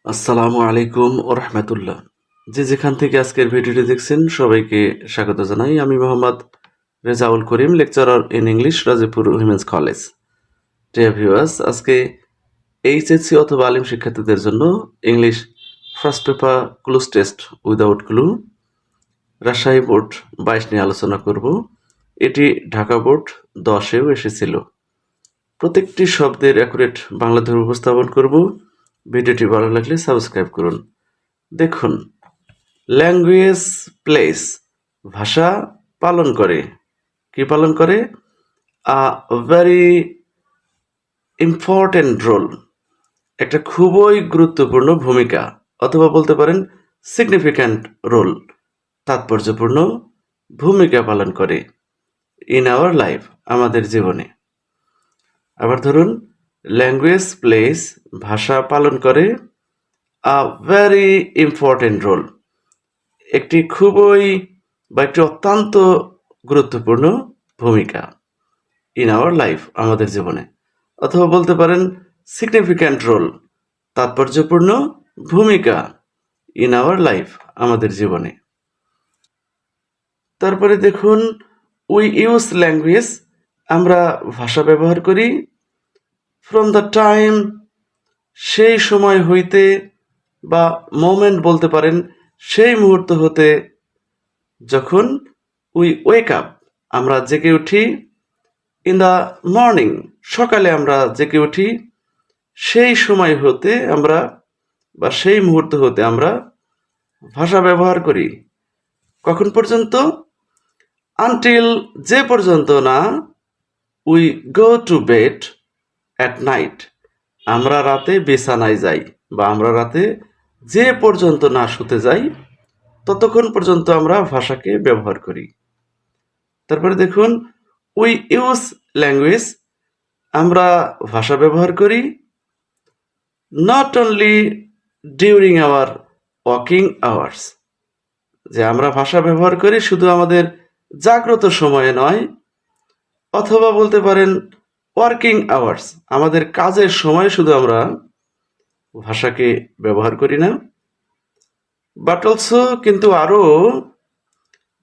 আসসালামু আলাইকুম ও রহমতুল্লাহ। যে যেখান থেকে আজকের ভিডিওটি দেখছেন সবাইকে স্বাগত জানাই। আমি Mohammad Rezaul Karim, lecturer in English, Rajibpur women's college. Dear viewers, আজকে এইচএসসি অথবা আলিম শিক্ষার্থীদের জন্য English first paper cloze test without clue Rajshahi board 22 নিয়ে আলোচনা করব। এটি ঢাকা বোর্ড 10-এও এসেছিল। প্রত্যেকটি শব্দের অ্যাকুরেট বাংলা ধরে উপস্থাপন করব। ভিডিওটি ভালো লাগলে সাবস্ক্রাইব করুন। দেখুন, ল্যাঙ্গুয়েজ প্লেস, ভাষা পালন করে। কি পালন করে? আ ভেরি ইম্পর্টেন্ট রোল, একটা খুবই গুরুত্বপূর্ণ ভূমিকা, অথবা বলতে পারেন সিগনিফিক্যান্ট রোল, তাৎপর্যপূর্ণ ভূমিকা পালন করে ইন আওয়ার লাইফ, আমাদের জীবনে। আবার ধরুন, ল্যাঙ্গুয়েজ প্লেস, ভাষা পালন করে আ ভেরি ইম্পর্টেন্ট রোল, একটি খুবই বা একটি অত্যন্ত গুরুত্বপূর্ণ ভূমিকা ইন আওয়ার লাইফ, আমাদের জীবনে। অথবা বলতে পারেন সিগনিফিক্যান্ট রোল, তাৎপর্যপূর্ণ ভূমিকা ইন আওয়ার লাইফ, আমাদের জীবনে। তারপরে দেখুন, উই ইউজ ল্যাঙ্গুয়েজ, আমরা ভাষা ব্যবহার করি, ফ্রম দ্য টাইম, সেই সময় হইতে, বা মোমেন্ট বলতে পারেন, সেই মুহূর্ত হতে, যখন উই ওয়েক আপ, আমরা জেগে উঠি, ইন দ্য মর্নিং, সকালে আমরা জেগে উঠি, সেই সময় হতে আমরা বা সেই মুহূর্ত হতে আমরা ভাষা ব্যবহার করি। কখন পর্যন্ত? আনটিল, যে পর্যন্ত না, we go to bed at night, আমরা রাতে বিছানায় যাই, বা আমরা রাতে যে পর্যন্ত না শুতে যাই, ততক্ষণ পর্যন্ত আমরা ভাষাকে ব্যবহার করি। তারপরে দেখুন, উই ইউজ ল্যাঙ্গুয়েজ, আমরা ভাষা ব্যবহার করি, not only during our walking hours, যে আমরা ভাষা ব্যবহার করি শুধু আমাদের জাগ্রত সময়ে নয়, অথবা বলতে পারেন ওয়ার্কিং আওয়ার্স, আমাদের কাজের সময় শুধু আমরা ভাষাকে ব্যবহার করি না, বাট অলসো, কিন্তু আরও,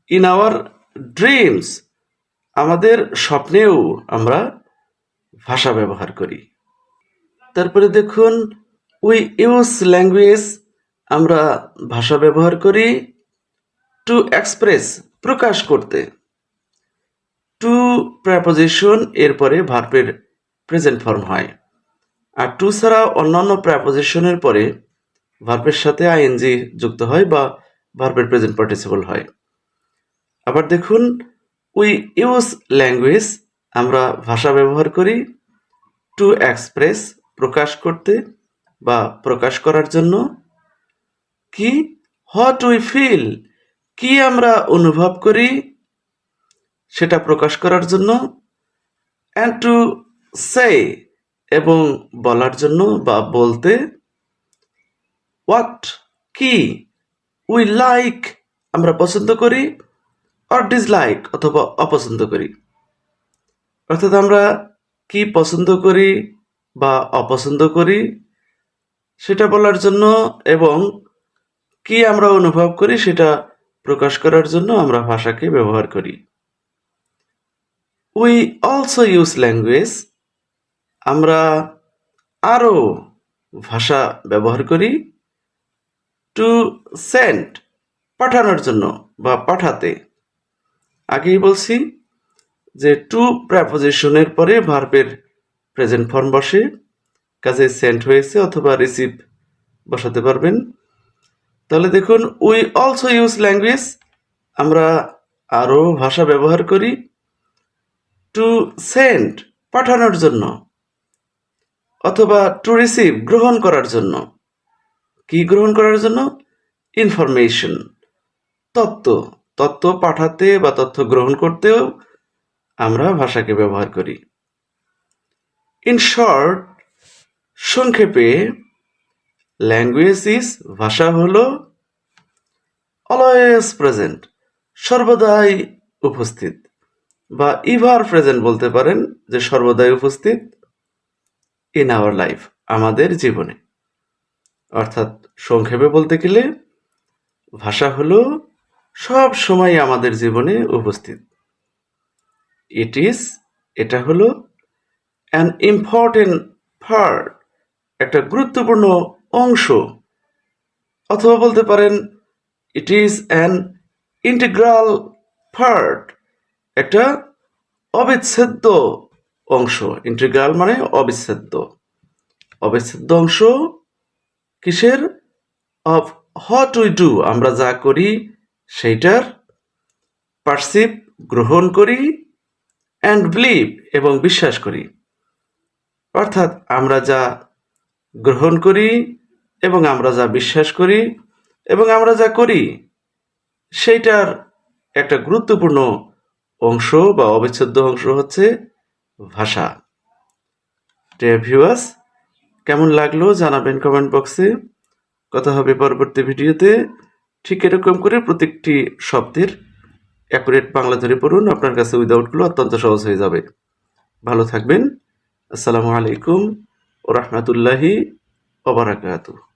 ইন আওয়ার ড্রিমস, আমাদের স্বপ্নেও আমরা ভাষা ব্যবহার করি। তারপরে দেখুন, উই ইউজ ল্যাঙ্গুয়েজ, আমরা ভাষা ব্যবহার করি, টু এক্সপ্রেস, প্রকাশ করতে। টু প্রেপোজিশন, এরপরে ভার্বের প্রেজেন্ট ফর্ম হয়। আর টু ছাড়া অন্যান্য প্রেপোজিশনের পরে ভার্বের সাথে আইএনজি যুক্ত হয় বা ভার্বের প্রেজেন্ট পার্টিসিপল হয়। আবার দেখুন, উই ইউজ ল্যাঙ্গুয়েজ, আমরা ভাষা ব্যবহার করি, টু এক্সপ্রেস, প্রকাশ করতে বা প্রকাশ করার জন্য। কি? হোয়াট উই ফিল, কি আমরা অনুভব করি, সেটা প্রকাশ করার জন্য। অ্যান্ড টু সে, এবং বলার জন্য বা বলতে। হোয়াট, কি, উই লাইক, আমরা পছন্দ করি, অর ডিসলাইক, অথবা অপছন্দ করি। অর্থাৎ আমরা কি পছন্দ করি বা অপছন্দ করি সেটা বলার জন্য, এবং কি আমরা অনুভব করি সেটা প্রকাশ করার জন্য আমরা ভাষাকে ব্যবহার করি। উই অলসো ইউজ ল্যাঙ্গুয়েজ, আমরা আরও ভাষা ব্যবহার করি, টু সেন্ড, পাঠানোর জন্য বা পাঠাতে। আগেই বলছি যে টু প্রেপোজিশনের পরে ভার্বের প্রেজেন্ট ফর্ম বসে, কাজে সেন্ড হয়েছে, অথবা রিসিভ বসাতে পারবেন। তাহলে দেখুন, উই অলসো ইউজ ল্যাঙ্গুয়েজ, আমরা আরও ভাষা ব্যবহার করি, টু সেন্ড, পাঠানোর জন্য, অথবা টু রিসিভ, গ্রহণ করার জন্য। কি গ্রহণ করার জন্য? ইনফরমেশন, তথ্য, তথ্য পাঠাতে বা তথ্য গ্রহণ করতেও আমরা ভাষাকে ব্যবহার করি। ইন শর্ট, সংক্ষেপে, ল্যাঙ্গুয়েজ ইজ, ভাষা হলো, অলওয়েজ প্রেজেন্ট, সর্বদাই উপস্থিত, বা ইভার প্রেজেন্ট বলতে পারেন, যে সর্বদাই উপস্থিত, ইন আওয়ার লাইফ, আমাদের জীবনে। অর্থাৎ সংক্ষেপে বলতে গেলে ভাষা হলো সব সময় আমাদের জীবনে উপস্থিত। এটা হলো অ্যান ইম্পর্টেন্ট পার্ট, একটা গুরুত্বপূর্ণ অংশ, অথবা বলতে পারেন it is an integral part, একটা অবিচ্ছেদ্য অংশ। ইন্টিগ্রাল মানে অবিচ্ছেদ্য। অবিচ্ছেদ্য অংশ কিসের? অফ হোয়াট উই ডু, আমরা যা করি সেইটার। পারসিভ, গ্রহণ করি। অ্যান্ড বিলিভ, এবং বিশ্বাস করি। অর্থাৎ আমরা যা গ্রহণ করি এবং আমরা যা বিশ্বাস করি এবং আমরা যা করি সেইটার একটা গুরুত্বপূর্ণ অংশ বা অবিচ্ছেদ্য অংশ হচ্ছে ভাষা। ডিয়ার ভিউয়ার্স, কেমন লাগলো জানাবেন কমেন্ট বক্সে। কথা হবে পরবর্তী ভিডিওতে। ঠিক এরকম করে প্রত্যেকটি শব্দের অ্যাকুরেট বাংলা ধরে পড়ুন, আপনার কাছে উইদাউটগুলো অত্যন্ত সহজ হয়ে যাবে। ভালো থাকবেন। আসসালামু আলাইকুম ওয়া রাহমাতুল্লাহি ওয়া বারাকাতুহু।